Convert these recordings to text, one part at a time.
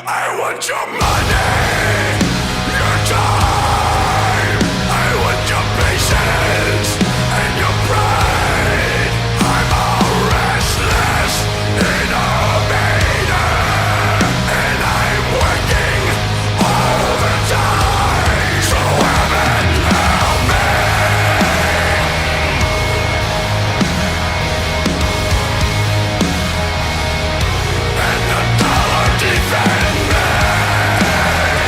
I want your money, your time. I want your patience and your pride. I'm all restless in a matter, and I'm working all the time. So heaven help me. And the dollar defend me.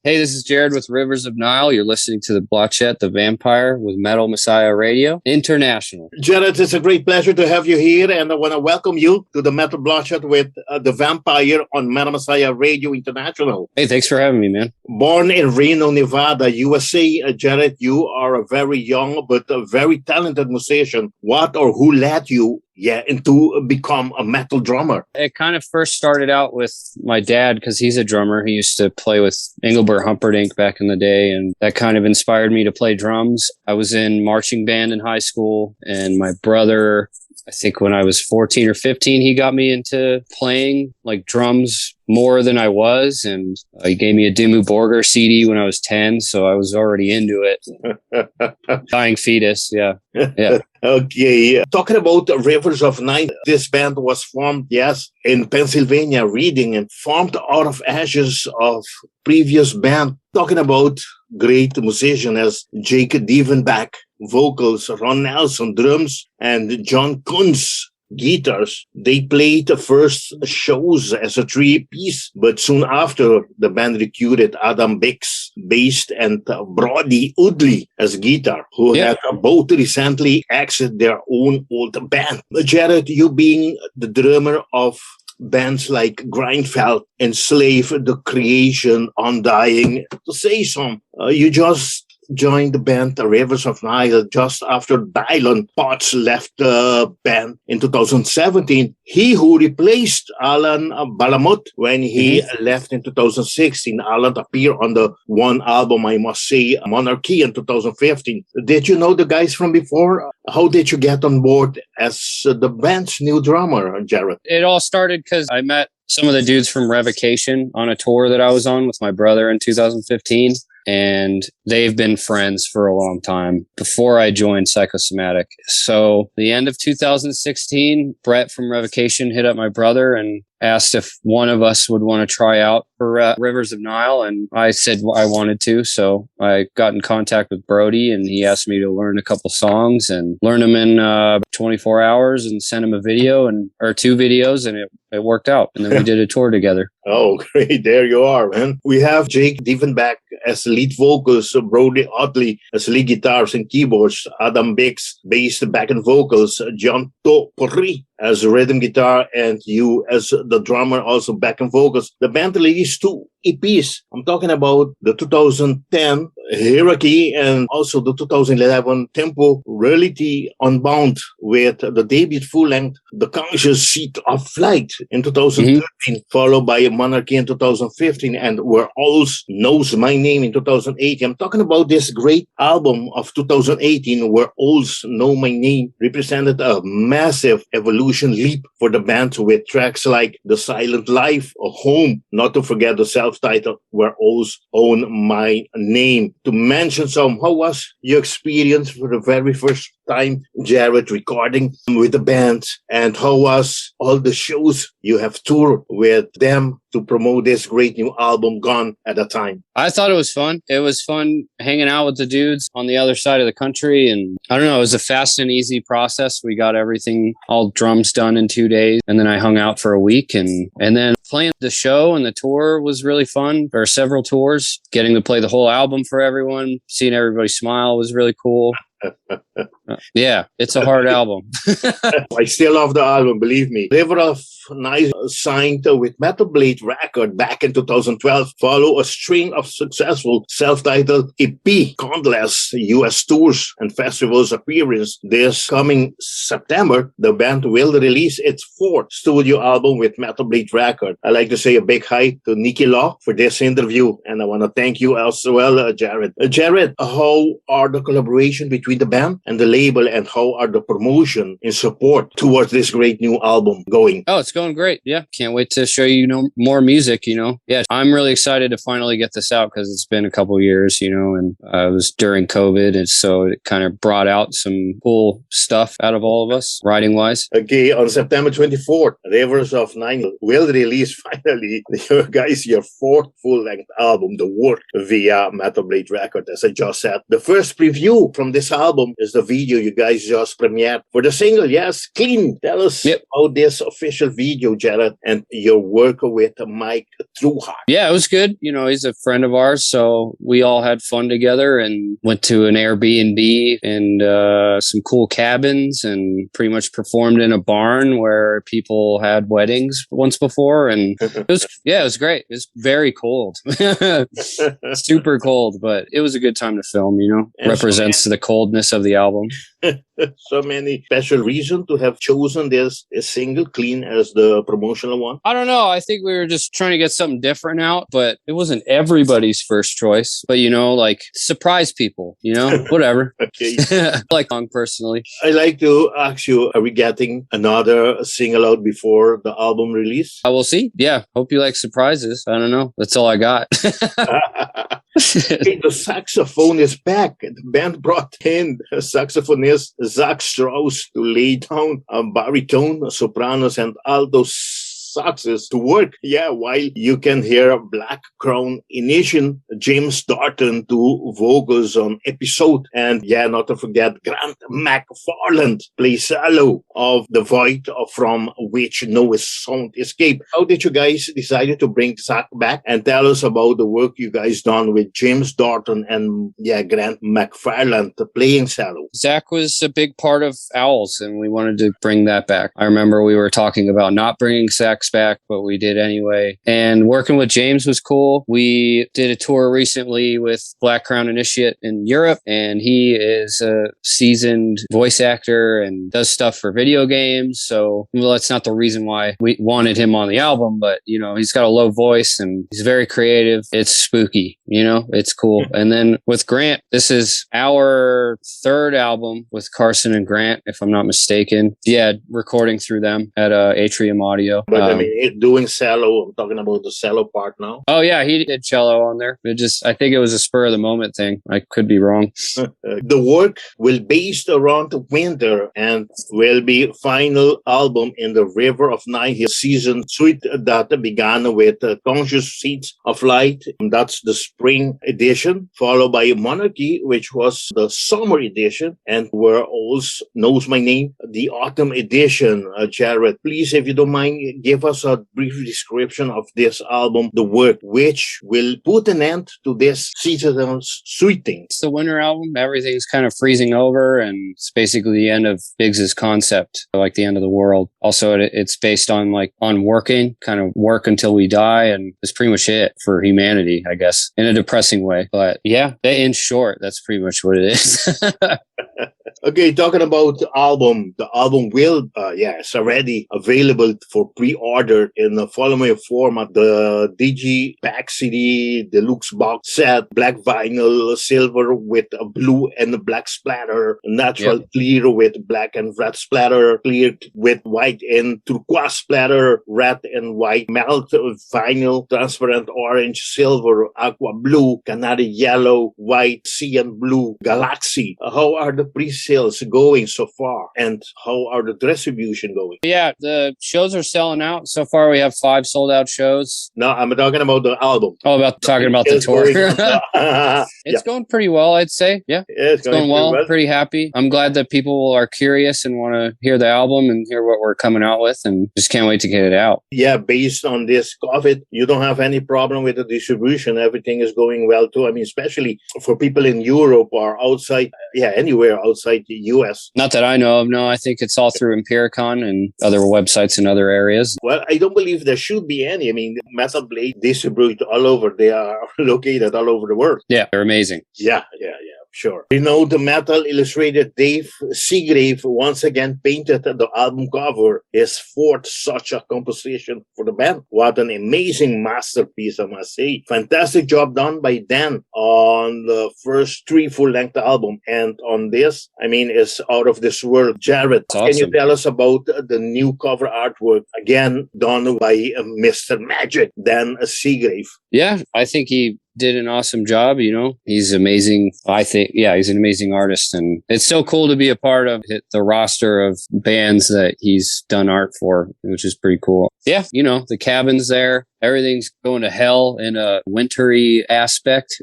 Hey, this is Jared with Rivers of Nile. You're listening to the Blotchet, the Vampire, with Metal Messiah Radio International. Jared, it's a great pleasure to have you here, and I want to welcome you to the Metal Blotchet with the Vampire on Metal Messiah Radio International. Hey, thanks for having me, man. Born in Reno, Nevada, USA, Jared, you are a very young but a very talented musician. What or who led you into become a metal drummer? It kind of first started out with my dad because he's a drummer. He used to play with Engelbert Humperdinck back in the day, and that kind of inspired me to play drums. I was in marching band in high school, and my brother, I think when I was 14 or 15, he got me into playing like drums more than I was, and he gave me a Dimmu Borgir CD when I was 10, so I was already into it. Dying fetus, yeah. Okay, talking about the Rivers of Nile, this band was formed, in Pennsylvania, Reading, and formed out of ashes of previous band. Talking about great musicians as Jake Dieffenbach, vocals, Ron Nelson, drums, and Jon Kunz, guitars. They played the first shows as a three-piece, but soon after, the band recruited Adam Bix, bass, and Brody Uttley as guitar, who had both recently exited their own old band. Jared, you being the drummer of bands like Grindfeld, Enslave, The Creation, Undying, to say some, you just joined the band Rivers of Nile just after Dylan Potts left the band in 2017. He who replaced Alan Balamut when he left in 2016. Alan appeared on the one album, I must say, Monarchy in 2015. Did you know the guys from before? How did you get on board as the band's new drummer, Jared? It all started because I met some of the dudes from Revocation on a tour that I was on with my brother in 2015. And they've been friends for a long time before I joined Psychosomatic. So the end of 2016, Brett from Revocation hit up my brother and asked if one of us would want to try out for Rivers of Nile. And I said I wanted to. So I got in contact with Brody, and he asked me to learn a couple songs and learn them in 24 hours and send him a video or two videos, and it worked out. And then we did a tour together. Oh, great. There you are, man. We have Jake Dieffenbach as lead vocals, Brody Uttley as lead guitars and keyboards, Adam Bix, bass, back and vocals, Jon Topore as rhythm guitar, and you as the drummer, also back and vocals. The band released 2 EPs. I'm talking about the 2010 Hierarchy and also the 2011 Temporality Unbound, with the debut full-length The Conscious Seat of Flight in 2013, followed by Monarchy in 2015, and Where Owls Knows My Name in 2018. I'm talking about this great album of 2018, Where Owls Know My Name, represented a massive evolution leap for the band, with tracks like The Silent Life, A Home, not to forget the self-titled Where Owls Own My Name. To mention some, how was your experience for the very first time, Jared, recording with the band, and how was all the shows you have toured with them to promote this great new album, Gone, at the time? I thought it was fun. It was fun hanging out with the dudes on the other side of the country. And I don't know, it was a fast and easy process. We got everything, all drums done in 2 days. And then I hung out for a week. And then playing the show and the tour was really fun. There are several tours. Getting to play the whole album for everyone, seeing everybody smile was really cool. Yeah, it's a hard album. I still love the album, believe me. River of Nile signed with Metal Blade Record back in 2012, follow a string of successful self-titled EP, countless US tours and festivals appearances. This coming September, the band will release its 4th studio album with Metal Blade Record. I'd like to say a big hi to Nihil for this interview, and I want to thank you as well, Jared. Jared, how are the collaboration between the band and the label, and how are the promotion in support towards this great new album going? Oh, it's going great. Yeah. Can't wait to show you, more music, Yeah. I'm really excited to finally get this out because it's been a couple years, and it was during COVID. And so it kind of brought out some cool stuff out of all of us, writing wise. Okay. On September 24th, Rivers of Nile will release finally, your 4th full-length album, The Work, via Metal Blade Record. As I just said, the first preview from this album is the video you guys just premiered for the single. Yes, Klein. Tell us about this official video, Jared, and your work with Mike Truha. Yeah, it was good. You know, he's a friend of ours, so we all had fun together and went to an Airbnb and some cool cabins and pretty much performed in a barn where people had weddings once before. And it was great. It was very cold. Super cold, but it was a good time to film, you know. And represents the coldness of the album. So many special reason to have chosen this single Klein as the promotional one? I don't know. I think we were just trying to get something different out, but it wasn't everybody's first choice. But, you know, like surprise people, you know, whatever. Okay. I like song personally. I'd like to ask you, are we getting another single out before the album release? I will see. Yeah. Hope you like surprises. I don't know. That's all I got. Hey, the saxophone is back. The band brought in saxophonist Zach Strauss to lay down a baritone, sopranos, and alto saxes to work. Yeah, while you can hear Black Crown Initian, James Darton to vocals on Episode. And yeah, not to forget, Grant McFarland plays cello of The Void from which no sound escape. How did you guys decide to bring Zach back? And tell us about the work you guys done with James Darton and Grant McFarland playing cello. Zach was a big part of Owls, and we wanted to bring that back. I remember we were talking about not bringing Zach back, but we did anyway. And working with James was cool. We did a tour recently with Black Crown Initiate in Europe, and he is a seasoned voice actor and does stuff for video games. So, well, that's not the reason why we wanted him on the album, but, you know, he's got a low voice and he's very creative. It's spooky, you know, it's cool. And then with Grant, this is our third album with Carson and Grant, if I'm not mistaken. Yeah, recording through them at Atrium Audio. But I mean, doing cello, I'm talking about the cello part now. Oh yeah, he did cello on there. I think it was a spur of the moment thing. I could be wrong. The work will be based around winter and will be final album in the River of Nihil season suite that began with Conscious Seeds of Light. That's the spring edition, followed by Monarchy, which was the summer edition, and where also knows my name, the autumn edition. Jared, please, if you don't mind, give us a brief description of this album, The Work, which will put an end to this seasonal suiting. It's the winter album. Everything's kind of freezing over, and it's basically the end of Biggs's concept, like the end of the world. Also, it's based on working, kind of work until we die, and it's pretty much it for humanity, I guess, in a depressing way. But yeah, in short, that's pretty much what it is. Okay, talking about the album will, it's already available for pre-order in the following format: the Digi Pack CD, Deluxe Box Set, Black Vinyl, Silver with a blue and black splatter, Natural Clear with black and red splatter, Clear with white and turquoise splatter, Red and white Melt Vinyl, Transparent Orange, Silver, Aqua Blue, Canary Yellow, White, Cyan Blue, Galaxy. How are the pre-sales going so far, and how are the distribution going? Yeah, the shows are selling out. So far, we have 5 sold out shows. No, I'm talking about the album. Oh, talking about the tour. It's going pretty well, I'd say. Yeah, it's going well. Pretty happy. I'm glad that people are curious and want to hear the album and hear what we're coming out with, and just can't wait to get it out. Yeah, based on this COVID, you don't have any problem with the distribution. Everything is going well too. I mean, especially for people in Europe or outside, anywhere outside the US. Not that I know of. No, I think it's all through Empiricon and other websites in other areas. Well, I don't believe there should be any. I mean, Metal Blade distribute all over. They are located all over the world. Yeah, they're amazing. Yeah. Sure. You know, the Metal Illustrated Dave Seagrave once again painted the album cover, his fourth such a composition for the band. What an amazing masterpiece, I must say. Fantastic job done by Dan on the first 3 full-length album. And on this, I mean, it's out of this world. Jared, Can you tell us about the new cover artwork, again, done by Mr. Magic, Dan Seagrave? Yeah, I think he did an awesome job. He's amazing. I think, yeah, he's an amazing artist, and it's so cool to be a part of the roster of bands that he's done art for, which is pretty cool. Yeah, the cabin's there. Everything's going to hell in a wintry aspect.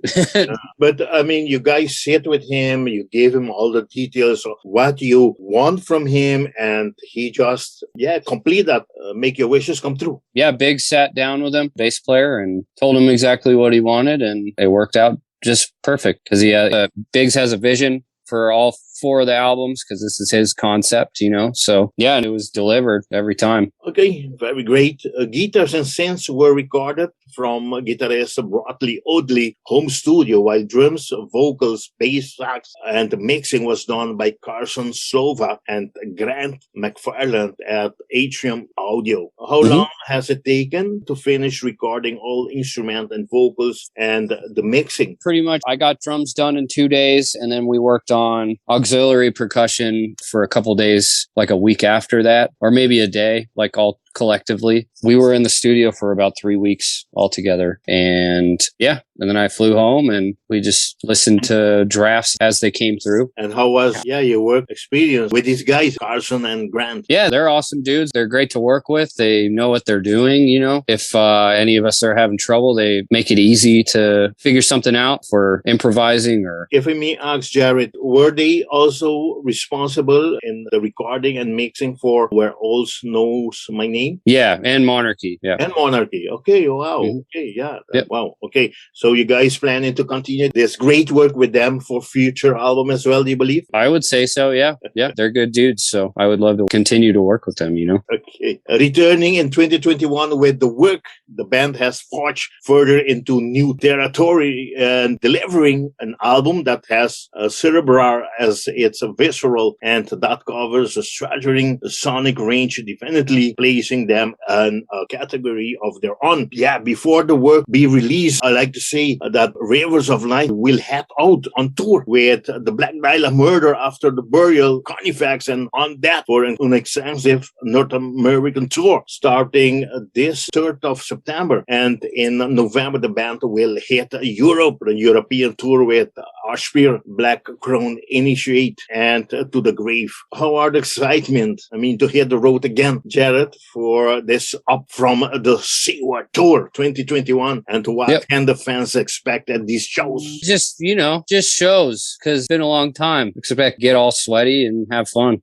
But I mean, you guys sit with him, you gave him all the details of what you want from him, and he just, complete that, make your wishes come true. Yeah, Big sat down with him, bass player, and told him exactly what he wanted, and it worked out just perfect because Biggs has a vision for all 4 of the albums because this is his concept, So yeah, and it was delivered every time. Okay, very great. Guitars and synths were recorded from guitarist Brody Uttley home studio, while drums, vocals, bass, sax, and mixing was done by Carson Slova and Grant McFarland at Atrium Audio. How long has it taken to finish recording all instrument and vocals and the mixing? Pretty much, I got drums done in 2 days, and then we worked on auxiliary percussion for a couple days, like a week after that, or maybe a day, like all collectively. We were in the studio for about 3 weeks altogether. And then I flew home and we just listened to drafts as they came through. And how was your work experience with these guys, Carson and Grant? Yeah, they're awesome dudes. They're great to work with. They know what they're doing. If any of us are having trouble, they make it easy to figure something out for improvising. Or if I may ask, Jared, were they also responsible in the recording and mixing for Where All Knows My Name? Yeah, and Monarchy. Yeah. And Monarchy. Okay, wow. Okay, yeah. Yep. Wow. Okay. So you guys planning to continue this great work with them for future album as well, do you believe? I would say so, yeah. Yeah, they're good dudes. So I would love to continue to work with them, Okay. Returning in 2021 with the work, the band has forged further into new territory and delivering an album that has Cerebrar as its visceral and that covers a straddling sonic range, definitely placing them in a category of their own. Yeah, before the work be released, I like to say that Rivers of Light will head out on tour with the Black Dahlia Murder After the Burial, Carnifex, and On That for an extensive North American tour starting this 3rd of September. And in November, the band will hit Europe, the European tour with Ashbeer, Black Crown, Initiate, and To the Grave. How are the excitement? To hit the road again, Jared, for this Up From the Seaward Tour 2021, and what can the fans expect at these shows? Just shows, because it's been a long time. Expect to get all sweaty and have fun.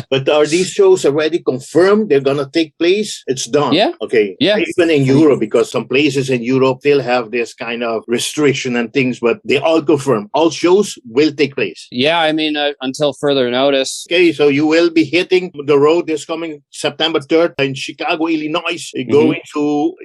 But are these shows already confirmed? They're gonna take place? It's done. Yeah. Okay. Yeah. Even in Europe, because some places in Europe still have this kind of restriction and things, but they all confirm. All shows will take place. Yeah, until further notice. Okay, so you will be hitting the road this coming September 3rd in Chicago, Illinois. Going to,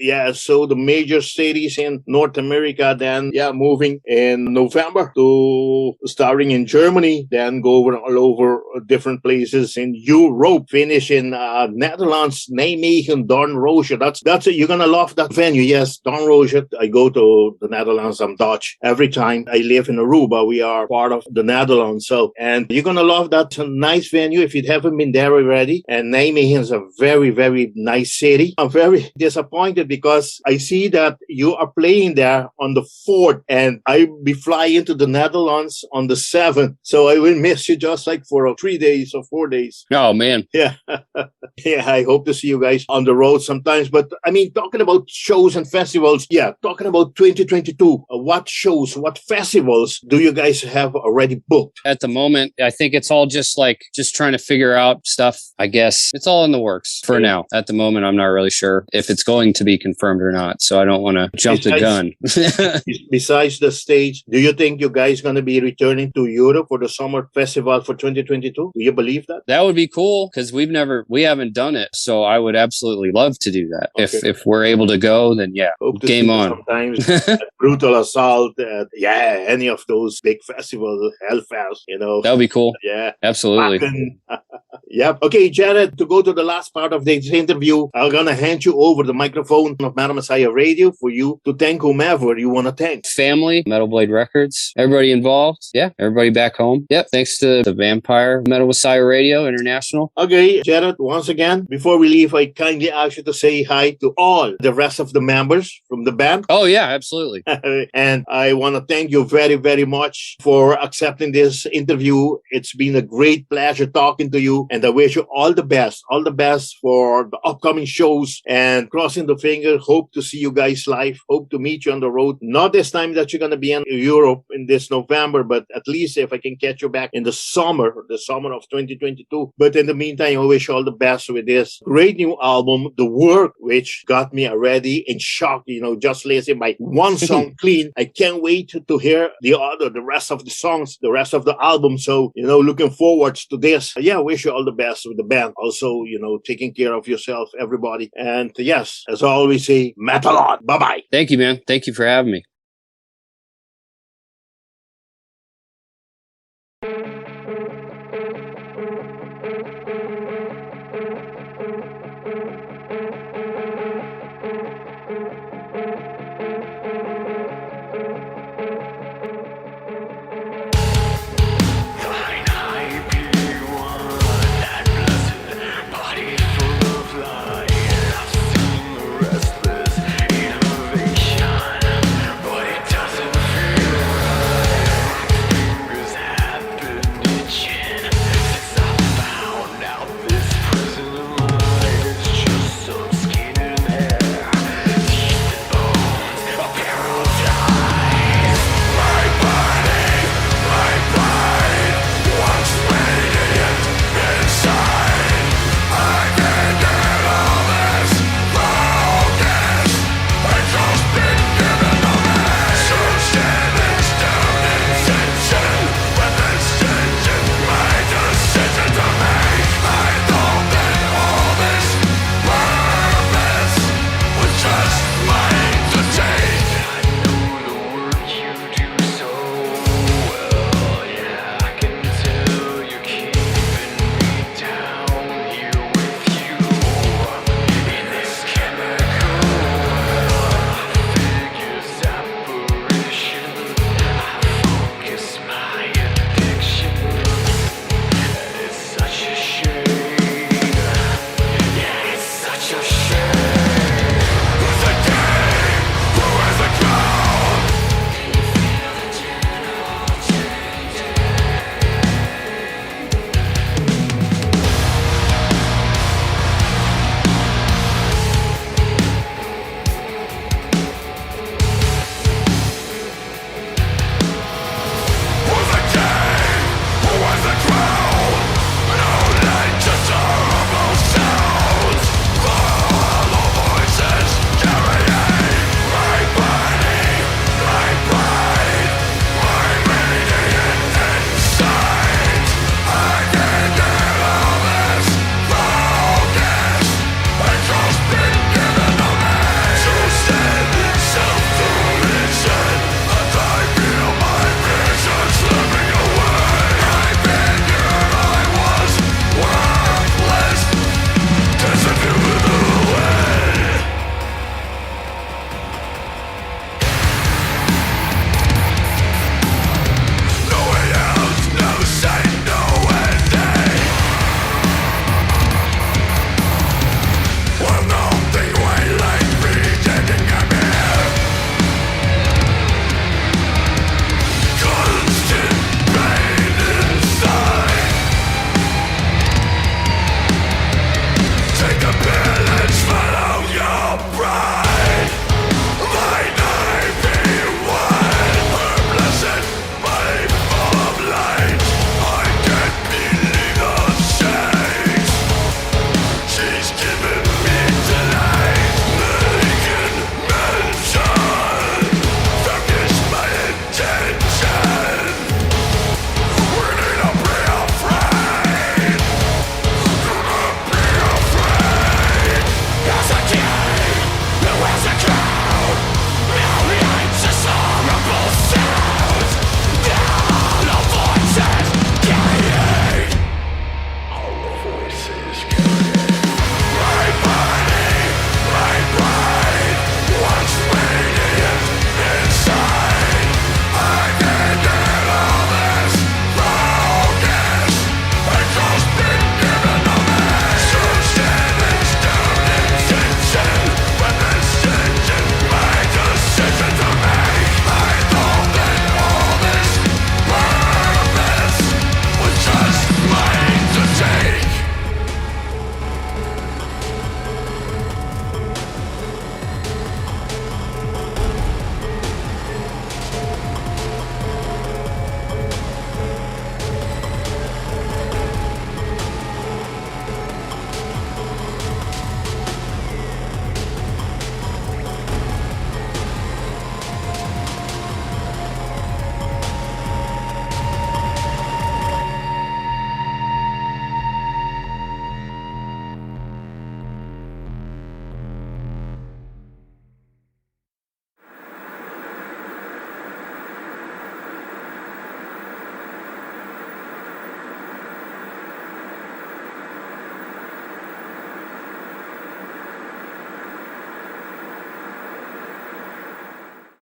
the major cities in North America, then, moving in November to starting in Germany, then go all over different places in Europe, finish in Netherlands, Nijmegen, Doornroosje. That's it. You're gonna love that venue. Yes, Doornroosje. I go to the Netherlands. I'm Dutch. Every time I live in Aruba, we are part of the Netherlands. And you're gonna love that nice venue if you haven't been there already. And Nijmegen is a very, very nice city. I'm very disappointed because I see that you are playing there on the 4th, and I be flying into the Netherlands on the 7th. So I will miss you just like for 3 days or 4 days. Oh, man. Yeah. I hope to see you guys on the road sometimes. But talking about shows and festivals, talking about 2022, what shows, what festivals do you guys have already booked? At the moment, I think it's all just trying to figure out stuff, I guess. It's all in the works for now. At the moment, I'm not really sure if it's going to be confirmed or not. So I don't want to jump the gun. Besides the stage, do you think you guys going to be returning to Europe for the summer festival for 2022? Do you believe that? That would be cool because we haven't done it. So I would absolutely love to do that. Okay. If we're able to go, then game on. Sometimes Brutal Assault, any of those big festivals, Hellfest, That would be cool. Yeah. Absolutely. Yep. Okay, Jared, to go to the last part of this interview, I'm going to hand you over the microphone of Metal Messiah Radio for you to thank whomever you want to thank. Family, Metal Blade Records, everybody involved. Yeah, everybody back home. Yep, thanks to the Vampire, Metal Messiah Radio International. Okay, Jared, once again, before we leave, I kindly ask you to say hi to all the rest of the members from the band. Oh, yeah, absolutely. And I want to thank you very, very much for accepting this interview. It's been a great pleasure talking to you. And I wish you all the best for the upcoming shows, and crossing the finger. Hope to see you guys live. Hope to meet you on the road. Not this time that you're going to be in Europe in this November, but at least if I can catch you back in the summer of 2022. But in the meantime, I wish you all the best with this great new album, The Work, which got me already in shock, just listening by one song, Clean. I can't wait to hear the rest of the songs, the rest of the album. So, looking forward to this. Yeah, wish you all the best with the band. Also, taking care of yourself, everybody. And yes, as I always say, metal on. Bye-bye. Thank you, man. Thank you for having me.